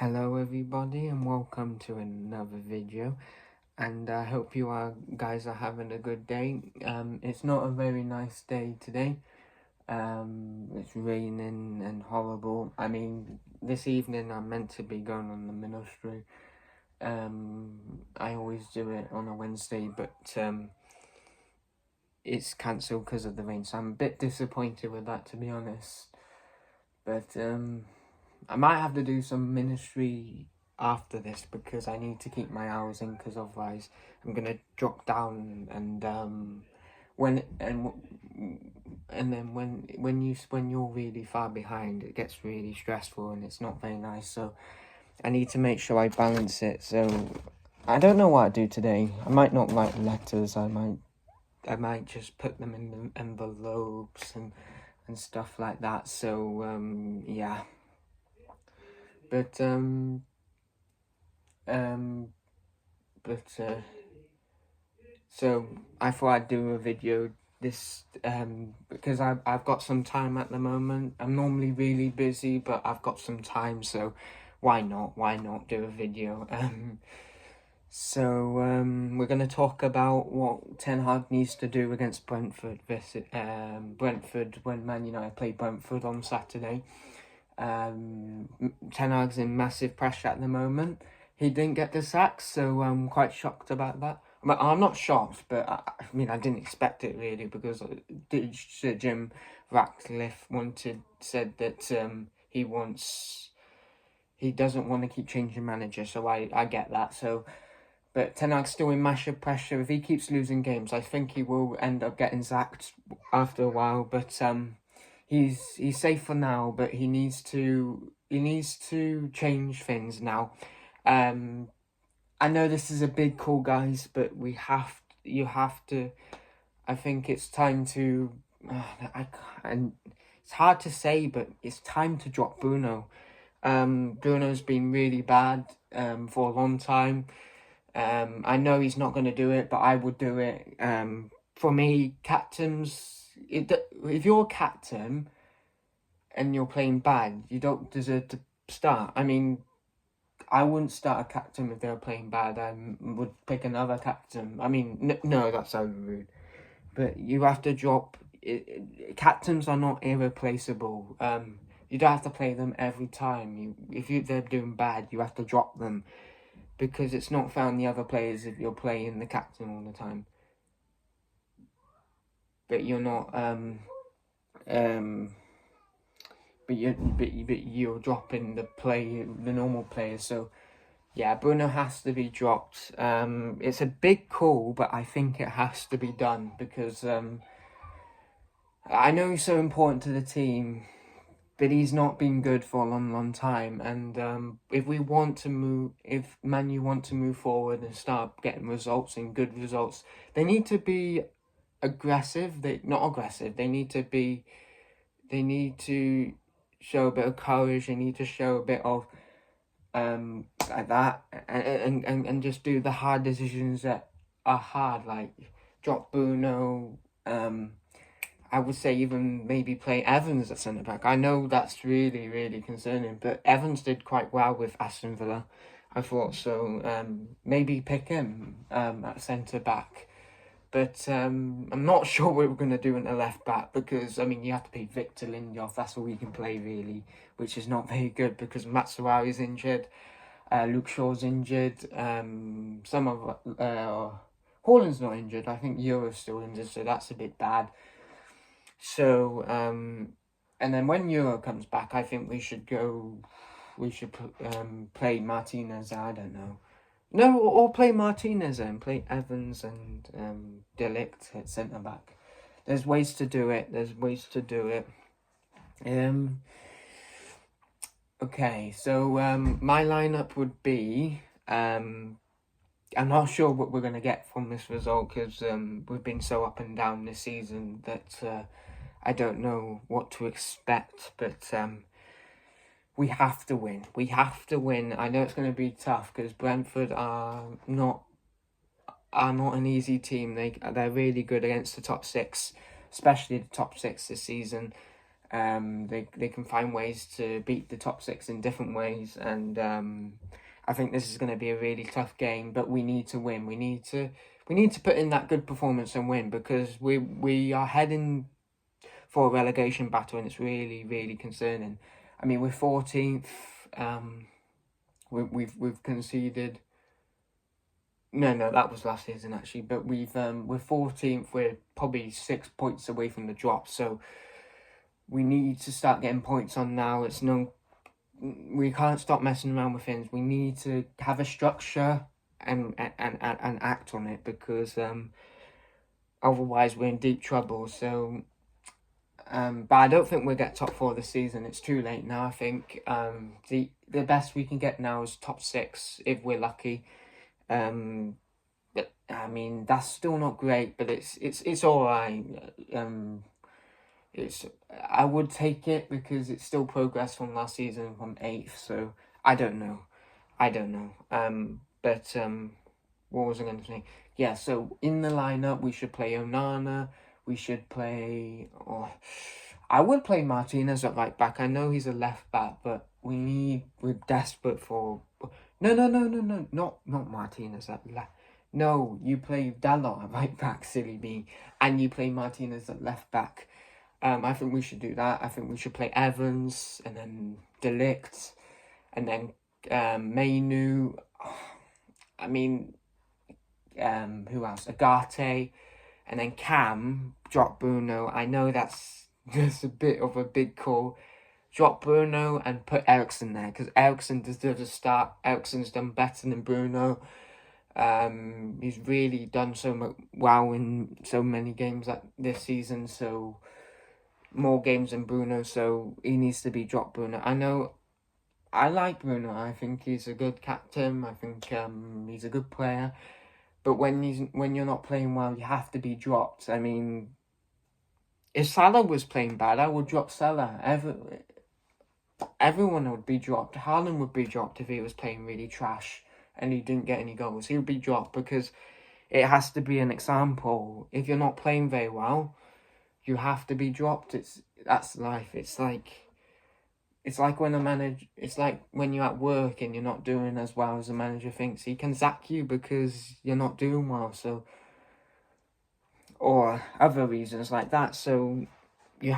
Hello everybody and welcome to another video, and I hope you guys are having a good day. It's not a very nice day today. It's raining and horrible. I mean, this evening I'm meant to be going on the ministry. I always do it on a Wednesday, but it's cancelled because of the rain, so I'm a bit disappointed with that, to be honest. But I might have to do some ministry after this because I need to keep my hours in, because otherwise I'm gonna drop down, and when you're really far behind, it gets really stressful and it's not very nice. So I need to make sure I balance it. So I don't know what I do today. I might not write letters. I might just put them in the envelopes and stuff like that. So yeah. But so I thought I'd do a video this because I've got some time at the moment. I'm normally really busy, but I've got some time, so why not do a video? So we're gonna talk about what Ten Hag needs to do against Brentford when Man United play Brentford on Saturday. Ten Hag's in massive pressure at the moment. He didn't get the sack, so I'm quite shocked about that. I'm not shocked, but I mean, I didn't expect it really, because Sir Jim Ratcliffe said that he doesn't want to keep changing manager, so I get that. So, but Ten Hag's still in massive pressure. If he keeps losing games, I think he will end up getting sacked after a while. But he's safe for now, but he needs to change things now. I know this is a big call, guys, but you have to. I think it's time to. And it's hard to say, but it's time to drop Bruno. Bruno's been really bad for a long time. I know he's not going to do it, but I would do it. For me, captains, if you're a captain and you're playing bad, you don't deserve to start. I mean, I wouldn't start a captain if they were playing bad. I would pick another captain. I mean, no, that's so rude. But you have to drop. Captains are not irreplaceable. You don't have to play them every time. If they're doing bad, you have to drop them, because it's not fair on the other players if you're playing the captain all the time. But you're not. But you're dropping the normal players. So yeah, Bruno has to be dropped. It's a big call, but I think it has to be done, because I know he's so important to the team, but he's not been good for a long time. And if Man U want to move forward and start getting results and good results, they need to be aggressive. They need to show a bit of courage. They need to show a bit of like that, and just do the hard decisions that are hard, like drop Bruno. I would say even maybe play Evans at centre back. I know that's really, really concerning, but Evans did quite well with Aston Villa, I thought. So maybe pick him at centre back. But I'm not sure what we're going to do in the left back, because I mean, you have to play Victor Lindelof. That's all he can play really, which is not very good, because Matsuari's injured, Luke Shaw's injured, Haaland's not injured. I think Euro's still injured, so that's a bit bad. So and then when Euro comes back, I think we should play Martinez. I don't know. No, or play Martinez and play Evans and De Ligt at centre back. There's ways to do it. Okay, so my lineup would be. I'm not sure what we're gonna get from this result, because we've been so up and down this season that I don't know what to expect. But we have to win. I know it's going to be tough, because Brentford are not an easy team. They're really good against the top six, especially the top six this season. They can find ways to beat the top six in different ways, and I think this is going to be a really tough game. But we need to win. We need to put in that good performance and win, because we are heading for a relegation battle, and it's really, really concerning. I mean, we're 14th. We've conceded. No, that was last season actually. But we're 14th. We're probably 6 points away from the drop. So we need to start getting points on now. We can't stop messing around with things. We need to have a structure and act on it, because otherwise we're in deep trouble. So. But I don't think we'll get top 4 this season. It's too late now. I think the best we can get now is top 6 if we're lucky. But I mean, that's still not great, but it's all right. I would take it, because it's still progress from last season from 8th. So I don't know. But what was I going to say? Yeah. So in the lineup, we should play Onana. We should play. I would play Martinez at right back. I know he's a left back, but we're desperate for. No, not Martinez at left. No, you play Dalot at right back, silly me, and you play Martinez at left back. I think we should do that. I think we should play Evans, and then De Ligt, and then Mainu. I mean, who else? Agate. And then Cam, drop Bruno. I know that's just a bit of a big call. Drop Bruno and put Eriksen there, because Eriksen deserves a start. Eriksen's done better than Bruno. He's really done well in so many games this season. So more games than Bruno. So he needs to be dropped, Bruno. I know. I like Bruno. I think he's a good captain. I think he's a good player. But when you're not playing well, you have to be dropped. I mean, if Salah was playing bad, I would drop Salah. Everyone would be dropped. Haaland would be dropped if he was playing really trash and he didn't get any goals. He would be dropped, because it has to be an example. If you're not playing very well, you have to be dropped. That's life. It's like when you're at work and you're not doing as well as the manager thinks. He can sack you because you're not doing well. So, or other reasons like that. So you're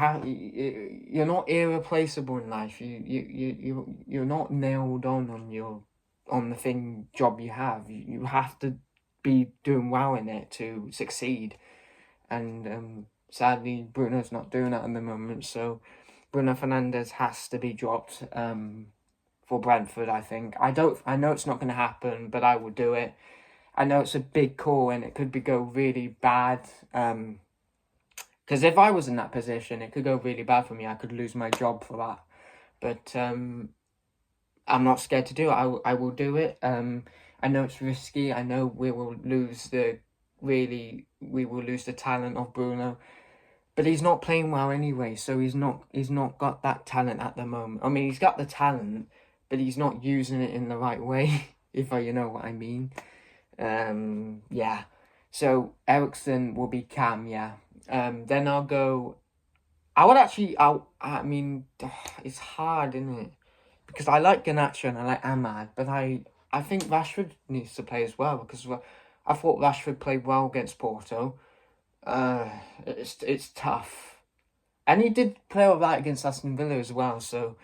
not irreplaceable in life. You're not nailed on the job you have. You have to be doing well in it to succeed. And sadly, Bruno's not doing that at the moment. So Bruno Fernandes has to be dropped for Brentford, I think. I know it's not going to happen, but I would do it. I know it's a big call and it could go really bad. Because if I was in that position, it could go really bad for me. I could lose my job for that. But I'm not scared to do it. I will do it. I know it's risky. I know we will lose the talent of Bruno. But he's not playing well anyway, so he's not got that talent at the moment. I mean, he's got the talent, but he's not using it in the right way, if you know what I mean. Yeah. So Eriksen will be Cam, yeah. Then I'll go. I mean, it's hard, isn't it? Because I like Garnacho and I like Ahmad, but I think Rashford needs to play as well, because I thought Rashford played well against Porto. It's tough, and he did play all right against Aston Villa as well. So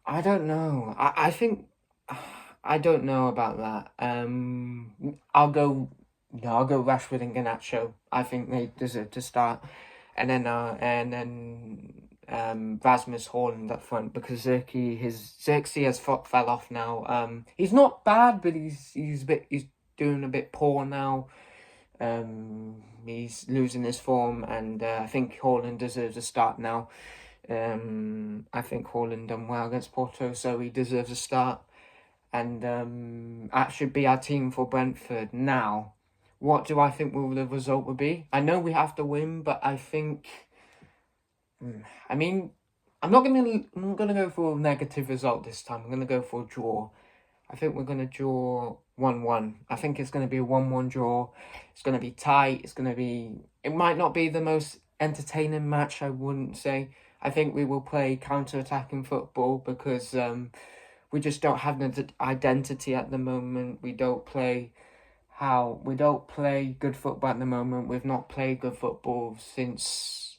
I don't know. I think I don't know about that. I'll go Rashford and Garnacho. I think they deserve to start, and then Rasmus Haaland up front, because Xerxes has fell off now. He's not bad, but he's doing a bit poor now. He's losing his form, and I think Haaland deserves a start now. I think Haaland done well against Porto, so he deserves a start. And that should be our team for Brentford. Now, what do I think the result will be? I know we have to win, but I think... I mean, I'm not gonna go for a negative result this time. I'm gonna go for a draw. I think we're gonna draw 1-1. I think it's gonna be a 1-1 draw. It's gonna be tight. It might not be the most entertaining match, I wouldn't say. I think we will play counter-attacking football because we just don't have an identity at the moment. We don't play good football at the moment. We've not played good football since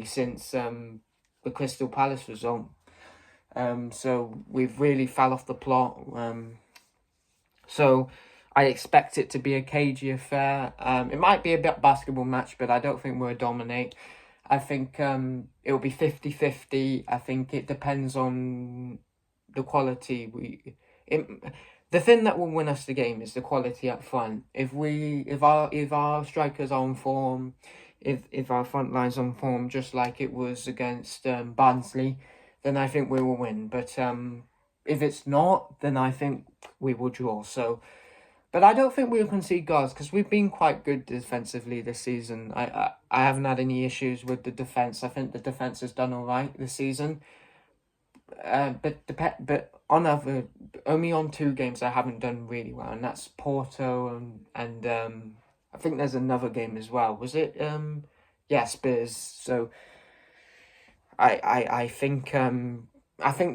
since the Crystal Palace result. So we've really fell off the plot. So I expect it to be a cagey affair. It might be a bit basketball match, but I don't think we'll dominate. I think it'll be 50-50. I think it depends on the quality. The thing that will win us the game is the quality up front. If our strikers are on form, if our front line's on form, just like it was against Barnsley, then I think we will win. But if it's not, then I think we will draw. So, but I don't think we'll concede goals because we've been quite good defensively this season. I haven't had any issues with the defence. I think the defence has done all right this season. But only on 2 games I haven't done really well, and that's Porto and I think there's another game as well. Was it Spurs? So I think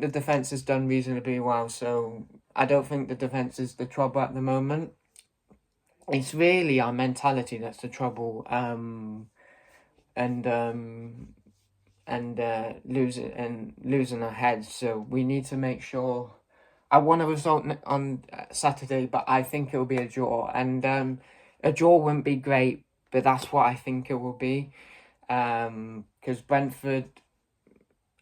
the defence has done reasonably well. So I don't think the defence is the trouble at the moment. It's really our mentality that's the trouble. Losing our heads. So we need to make sure. I want a result on Saturday, but I think it will be a draw. And a draw wouldn't be great, but that's what I think it will be. Because Brentford,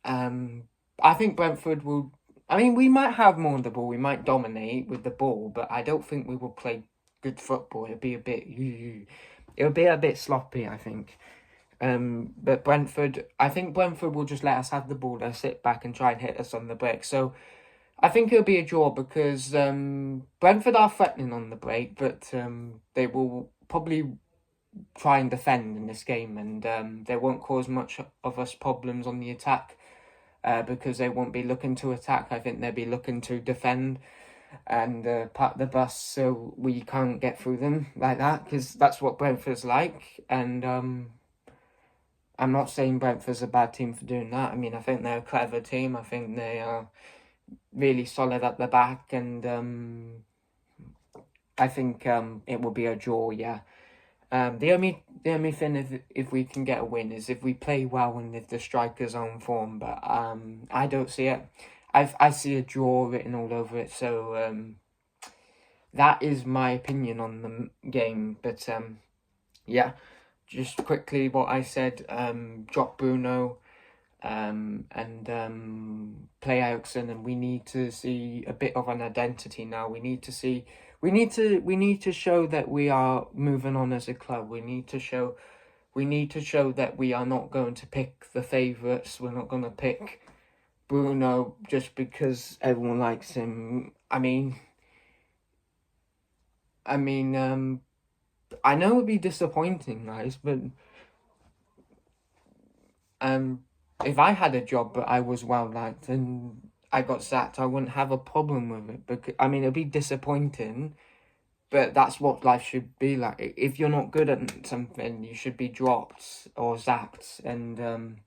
I think Brentford will. I mean, we might have more of the ball. We might dominate with the ball, but I don't think we will play good football. It'll be a bit sloppy, I think. But Brentford, I think Brentford will just let us have the ball. They'll sit back and try and hit us on the break. So I think it'll be a draw because Brentford are threatening on the break, but they will probably try and defend in this game, and they won't cause much of us problems on the attack because they won't be looking to attack. I think they'll be looking to defend and park the bus so we can't get through them like that, because that's what Brentford's like. And I'm not saying Brentford's a bad team for doing that. I mean, I think they're a clever team. I think they are really solid at the back, and I think it will be a draw, yeah. The only thing if we can get a win is if we play well and if the strikers are on form, but I don't see it. I see a draw written all over it, so that is my opinion on the game. But yeah, just quickly what I said, drop Bruno and play Eriksen, and we need to see a bit of an identity now. We need to show that we are moving on as a club. We need to show that we are not going to pick the favourites. We're not going to pick Bruno just because everyone likes him. I know it'd be disappointing, guys, but if I had a job but I was well liked and I got sacked, I wouldn't have a problem with it. Because it'd be disappointing, but that's what life should be like. If you're not good at something, you should be dropped or sacked, and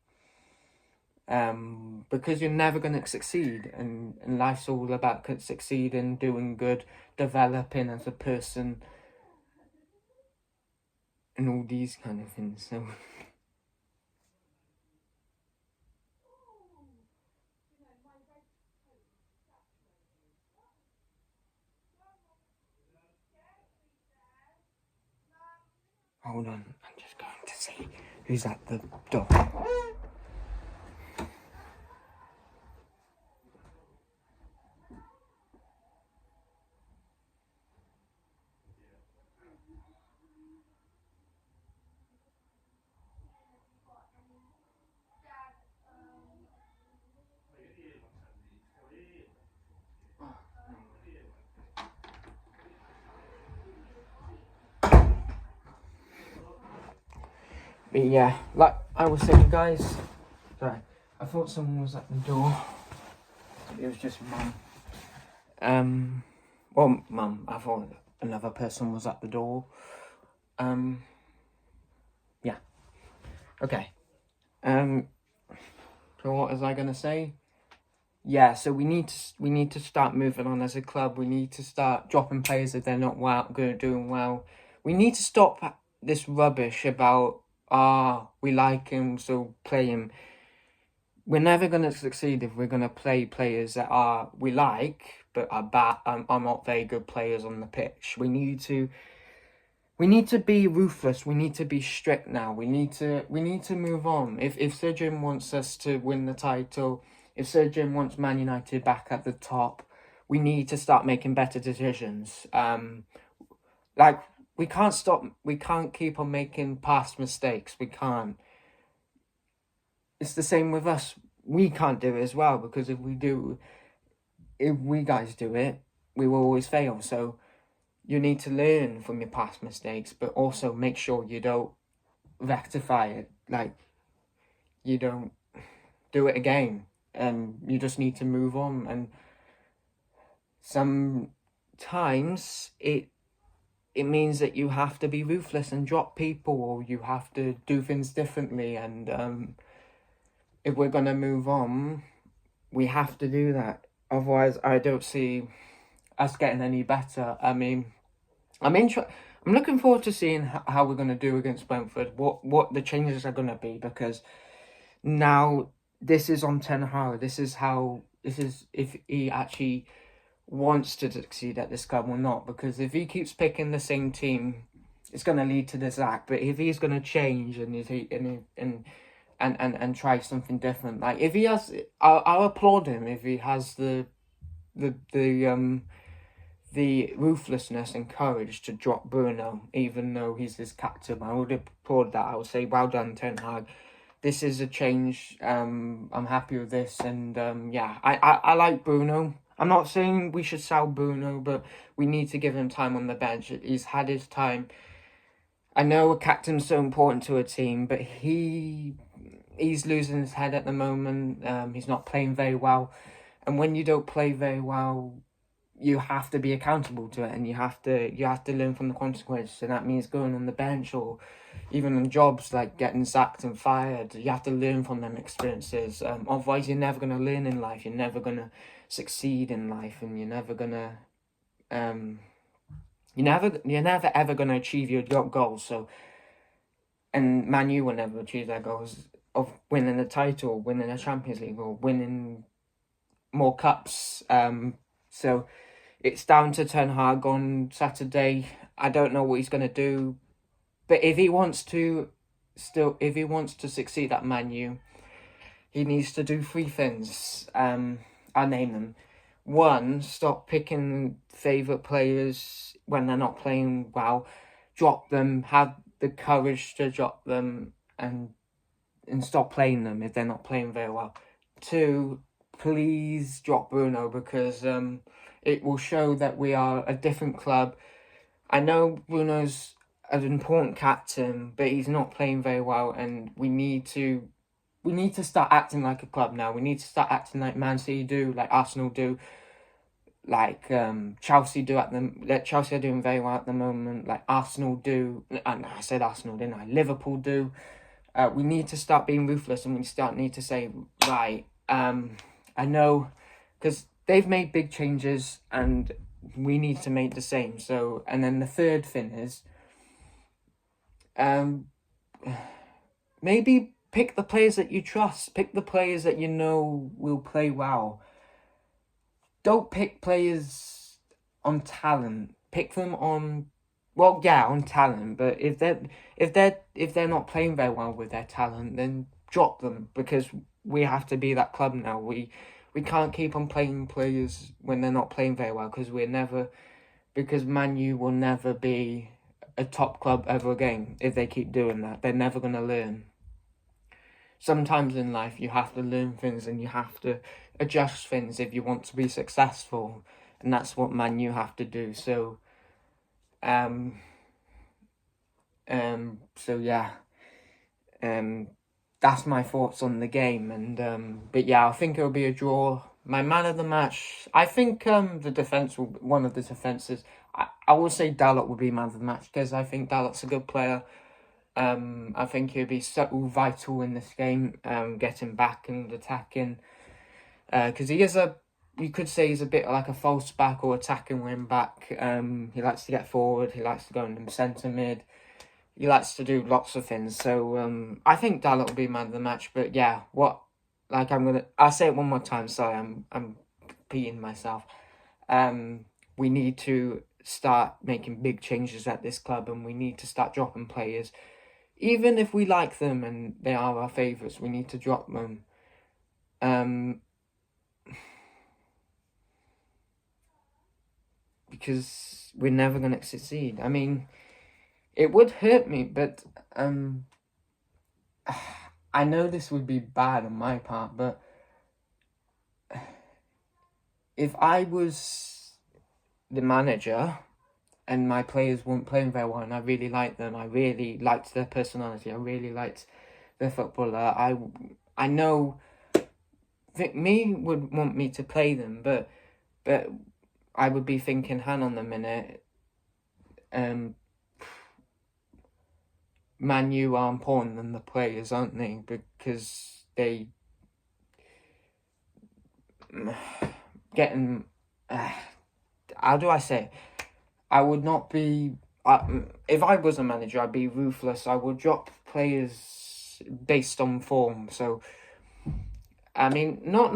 because you're never going to succeed, and life's all about succeeding, doing good, developing as a person, and all these kind of things. So hold on, I'm just going to see who's at the door. But yeah, like I was saying, guys, sorry, I thought someone was at the door. It was just Mum. Mum, I thought another person was at the door. Yeah. Okay. So what was I gonna say? Yeah, so we need to start moving on as a club. We need to start dropping players if they're not doing well. We need to stop this rubbish about we like him so play him. We're never gonna succeed if we're gonna play players that we like but are bad are not very good players on the pitch. We need to be ruthless. We need to be strict now. We need to move on. If Sir Jim wants us to win the title, if Sir Jim wants Man United back at the top, we need to start making better decisions. Like we can't stop. We can't keep on making past mistakes. We can't. It's the same with us. We can't do it as well because if we guys do it, we will always fail. So you need to learn from your past mistakes, but also make sure you don't rectify it. Like, you don't do it again. And you just need to move on. And sometimes it means that you have to be ruthless and drop people, or you have to do things differently. And if we're going to move on, we have to do that. Otherwise, I don't see us getting any better. I mean, I'm looking forward to seeing how we're going to do against Brentford. What the changes are going to be, because now this is on Ten Hag. This is if he actually wants to succeed at this club or not. Because if he keeps picking the same team, it's going to lead to the sack. But if he's going to change and try something different, like if he has, I'll applaud him if he has the ruthlessness and courage to drop Bruno, even though he's his captain. I would applaud that. I would say, well done, Ten Hag. This is a change. I'm happy with this, and yeah, I like Bruno. I'm not saying we should sell Bruno, but we need to give him time on the bench. He's had his time. I know a captain's so important to a team, but he's losing his head at the moment. He's not playing very well, and when you don't play very well, you have to be accountable to it, and you have to learn from the consequences, and that means going on the bench, or even on jobs like getting sacked and fired. You have to learn from them experiences. Otherwise, you're never gonna learn in life. You're never gonna succeed in life, and you're never ever gonna achieve your goals. So, and Man U will never achieve their goals of winning a title, winning a Champions League, or winning more cups. So it's down to Ten Hag on Saturday. I don't know what he's going to do, but if he wants to succeed at Man U, he needs to do 3 things. I'll name them. 1, stop picking favourite players when they're not playing well. Drop them. Have the courage to drop them and stop playing them if they're not playing very well. 2, please drop Bruno, because it will show that we are a different club. I know Bruno's an important captain, but he's not playing very well, and we need to start acting like a club now. We need to start acting like Man City do, like Arsenal do, like Chelsea do Chelsea are doing very well at the moment, like Arsenal do. And I said Arsenal, didn't I? Liverpool do. We need to start being ruthless, and we need to say, right, I know, because they've made big changes, and we need to make the same. So, and then the third thing is, maybe pick the players that you trust. Pick the players that you know will play well. Don't pick players on talent. Pick them on, well, yeah, on talent. But if they're not playing very well with their talent, then drop them, because we have to be that club now. We can't keep on playing players when they're not playing very well, because Man U will never be a top club ever again if they keep doing that. They're never going to learn. Sometimes in life you have to learn things, and you have to adjust things if you want to be successful, and that's what Man U have to do. So, so yeah, that's my thoughts on the game, and but yeah, I think it'll be a draw. My man of the match, I think the defense will one of the defenses. I will say Dalot will be man of the match, because I think Dalot's a good player. I think he'll be so vital in this game, getting back and attacking. Because he is you could say he's a bit like a false back or attacking wing back. He likes to get forward. He likes to go in the centre mid. He likes to do lots of things. So I think Dalot will be man of the match. But yeah, I'll say it one more time. Sorry, I'm repeating myself. We need to start making big changes at this club, and we need to start dropping players. Even if we like them and they are our favourites, we need to drop them. Because we're never going to succeed. I mean, it would hurt me, but I know this would be bad on my part, but if I was the manager and my players weren't playing very well and I really liked them, I really liked their personality, I really liked their footballer, I know that me would want me to play them, but I would be thinking, hang on a minute, Man U are important than the players, aren't they? Because they getting how do I say it? I would not be if I was a manager, I'd be ruthless. I would drop players based on form. So I mean, not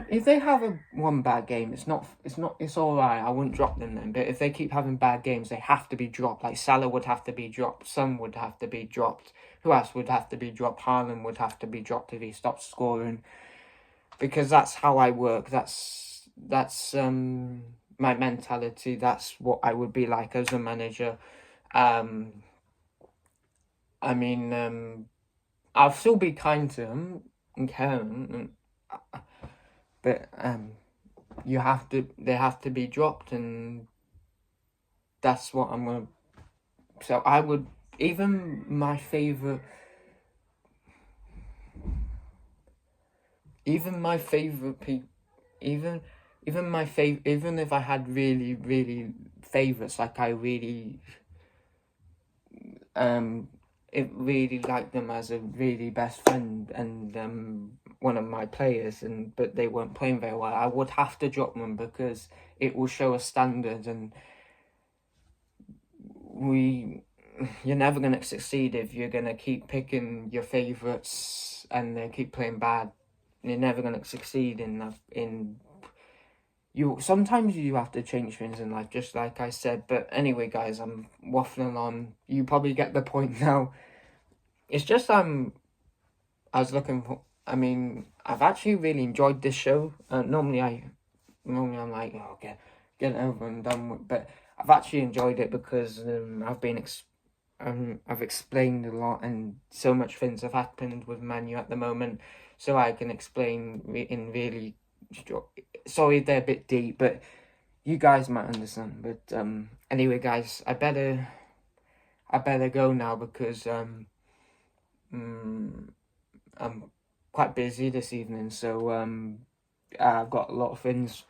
if they have one bad game, it's all right. I wouldn't drop them then. But if they keep having bad games, they have to be dropped. Like Salah would have to be dropped. Son would have to be dropped. Who else would have to be dropped? Haaland would have to be dropped if he stops scoring. Because that's how I work. That's my mentality. That's what I would be like as a manager. I mean, I'll still be kind to him and caring, but they have to be dropped, and that's what I'm gonna. So I would even my favorite. Even if I had really favorites, like I really it really liked them as a really best friend and one of my players, but they weren't playing very well, I would have to drop them because it will show a standard, and you're never gonna succeed if you're gonna keep picking your favorites and they keep playing bad. You're never gonna succeed sometimes you have to change things in life, just like I said. But anyway, guys, I'm waffling on. You probably get the point now. It's just I was looking for. I mean, I've actually really enjoyed this show. Normally I'm like, oh, get it over and done with. But I've actually enjoyed it because I've explained a lot, and so much things have happened with Man U at the moment, so I can explain in really. Sorry, they're a bit deep, but you guys might understand. But anyway, guys, I better go now because I'm quite busy this evening, so I've got a lot of things.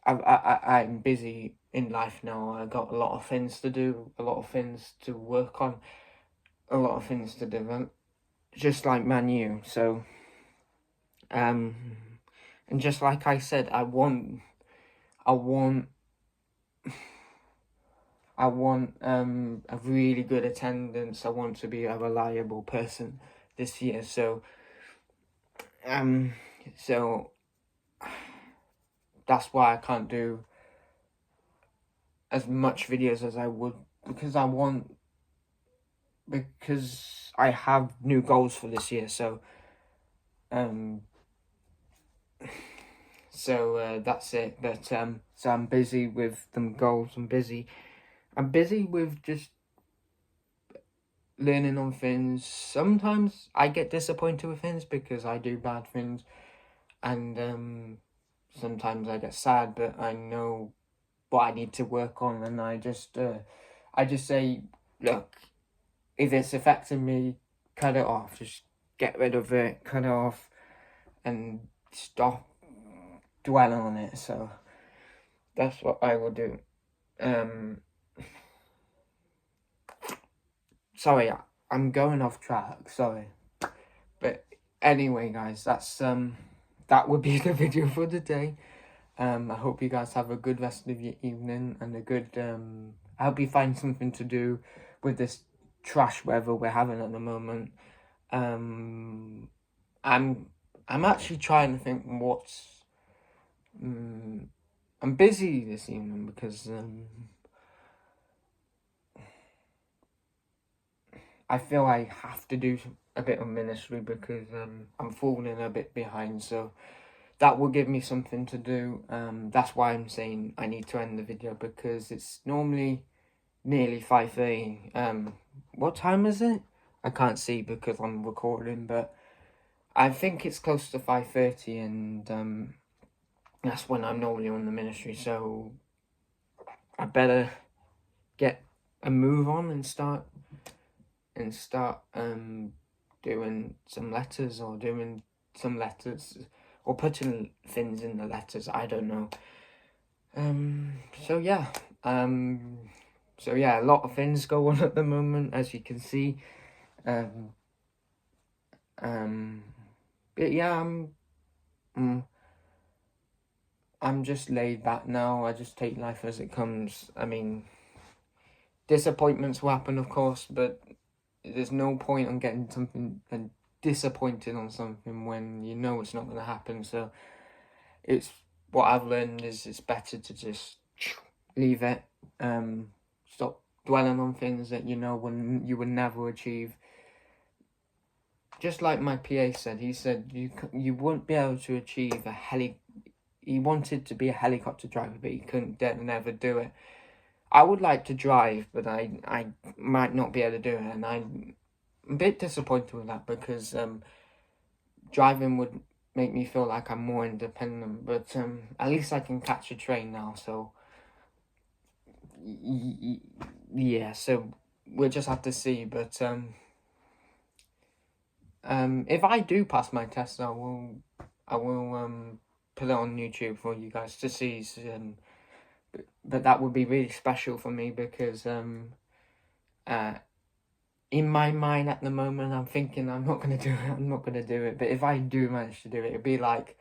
I'm busy in life now. I got a lot of things to do, a lot of things to work on, a lot of things to develop, just like Man U. So and just like I said, I want a really good attendance. I want to be a reliable person this year. So so that's why I can't do as much videos as I would, because I have new goals for this year. So that's it. But so I'm busy with them goals. I'm busy with just learning on things. Sometimes I get disappointed with things because I do bad things, and sometimes I get sad, but I know what I need to work on, and I just say, look, if it's affecting me, cut it off. Just get rid of it, cut it off, and stop dwelling on it. So that's what I will do. sorry, I'm going off track. Sorry, but anyway, guys, that would be the video for today. I hope you guys have a good rest of your evening and a good. I hope you find something to do with this trash weather we're having at the moment. I'm actually trying to think what's. I'm busy this evening because I feel I have to do a bit of ministry because I'm falling a bit behind. So that will give me something to do. That's why I'm saying I need to end the video because it's normally nearly 5:30. What time is it? I can't see because I'm recording, but I think it's close to 5:30, and that's when I'm normally on the ministry. So I better get a move on and start doing some letters or putting things in the letters. I don't know. So yeah. A lot of things go on at the moment, as you can see. But yeah, I'm just laid back now. I just take life as it comes. I mean, disappointments will happen, of course, but there's no point on getting something and disappointed on something when you know it's not going to happen. So it's what I've learned is it's better to just leave it. Stop dwelling on things that you know when you would never achieve. Just like my PA said, he said you wouldn't be able to achieve he wanted to be a helicopter driver, but he couldn't never do it. I would like to drive, but I might not be able to do it, and I'm a bit disappointed with that because driving would make me feel like I'm more independent, but at least I can catch a train now, so yeah, so we'll just have to see, but if I do pass my test, I will put it on YouTube for you guys to see, but that would be really special for me because in my mind at the moment I'm thinking I'm not going to do it, but if I do manage to do it, it'd be like,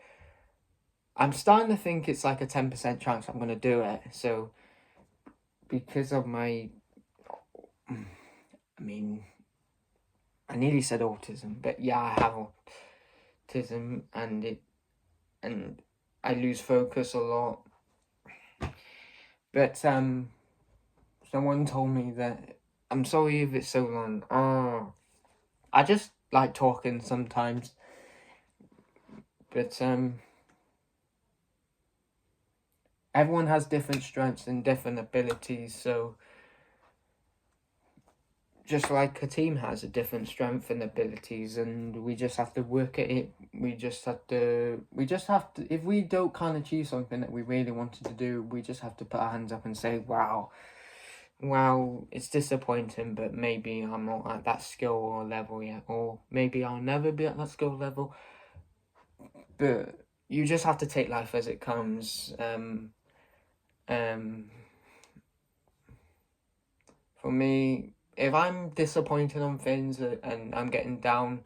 I'm starting to think it's like a 10% chance I'm going to do it, so because of my, I mean, I nearly said autism, but yeah, I have autism, and I lose focus a lot, but someone told me that, I'm sorry if it's so long, I just like talking sometimes, but everyone has different strengths and different abilities, so just like a team has a different strength and abilities, and we just have to work at it. We just have to, if we can't achieve something that we really wanted to do, we just have to put our hands up and say, wow, it's disappointing, but maybe I'm not at that skill or level yet, or maybe I'll never be at that skill level, but you just have to take life as it comes. For me, if I'm disappointed on things and I'm getting down,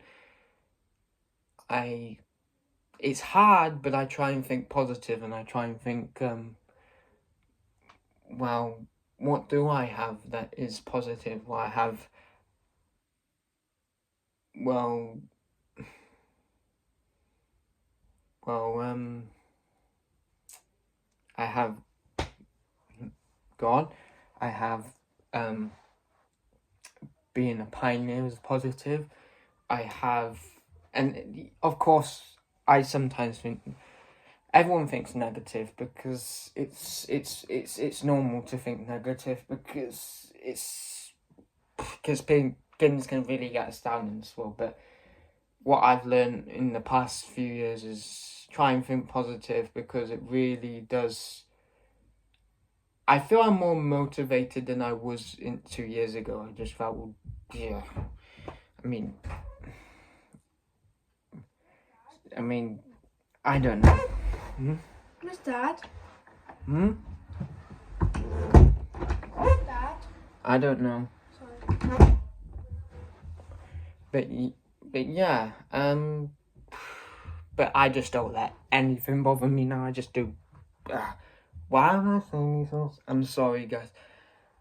it's hard, but I try and think positive, and I try and think, well, what do I have that is positive? Well, I have, I have God, I have, being a pioneer is positive. I have, and of course, I sometimes think everyone thinks negative because it's normal to think negative because things can really get us down in this world. But what I've learned in the past few years is try and think positive because it really does. I feel I'm more motivated than I was 2 years ago. I just felt, yeah. I mean, I don't know. Where's Dad? Where's Dad? I don't know. Sorry. but yeah, but I just don't let anything bother me now. I just do. Why am I saying these things? I'm sorry, guys.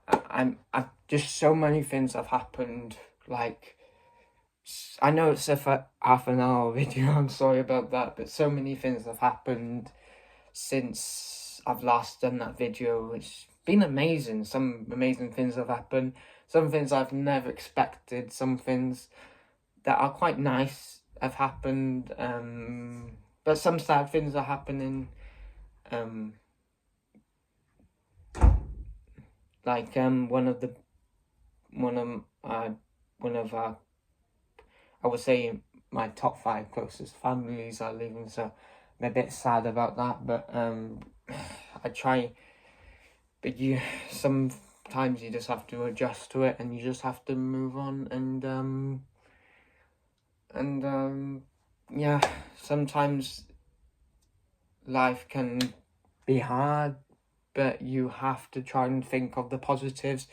I've just so many things have happened. Like, I know it's a half an hour video. I'm sorry about that, but so many things have happened since I've last done that video. It's been amazing. Some amazing things have happened. Some things I've never expected. Some things that are quite nice have happened. But some sad things are happening. Like one of our, I would say, my top 5 closest families are leaving, so I'm a bit sad about that. But I try. But sometimes you just have to adjust to it, and you just have to move on. And yeah, sometimes life can be hard, but you have to try and think of the positives.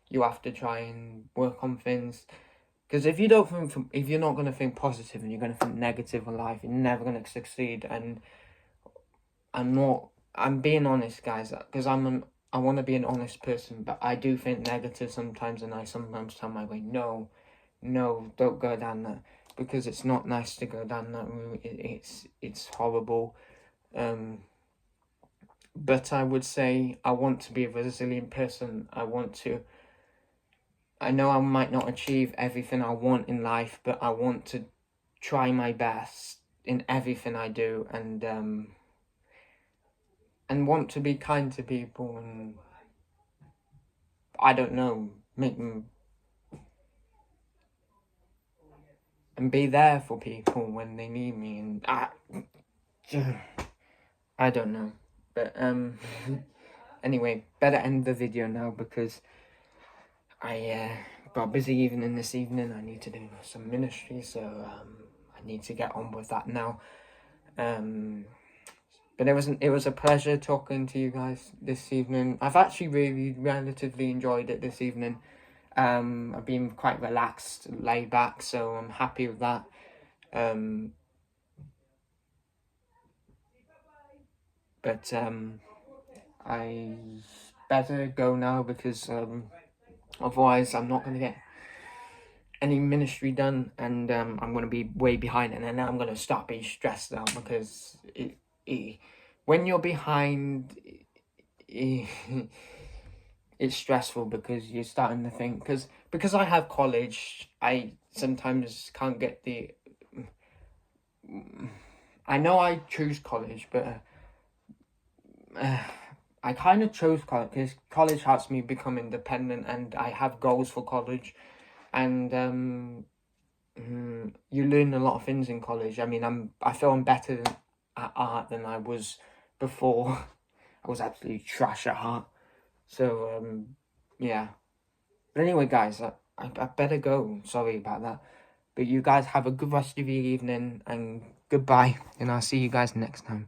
You have to try and work on things, because if you're not going to think positive and you're going to think negative in life, you're never going to succeed. And I'm being honest, guys, because I want to be an honest person, but I do think negative sometimes, and I sometimes tell my way, no, don't go down that, because it's not nice to go down that route. It's horrible. But I would say I want to be a resilient person. I know I might not achieve everything I want in life, but I want to try my best in everything I do, and want to be kind to people, and I don't know, make them, and be there for people when they need me. And I don't know, but anyway, better end the video now, because I got a busy evening this evening. I need to do some ministry, so I need to get on with that now. But it was a pleasure talking to you guys this evening. I've actually really relatively enjoyed it this evening. I've been quite relaxed, laid back, so I'm happy with that. But I better go now, because otherwise I'm not going to get any ministry done, and I'm going to be way behind, and then I'm going to start being stressed out, because when you're behind, it's stressful, because you're starting to think, because I have college, I sometimes can't get I know I choose college, but I kind of chose college because college helps me become independent, and I have goals for college. And you learn a lot of things in college. I mean, I feel I'm better at art than I was before. I was absolutely trash at art. So yeah. But anyway, guys, I better go. Sorry about that. But you guys have a good rest of your evening, and goodbye. And I'll see you guys next time.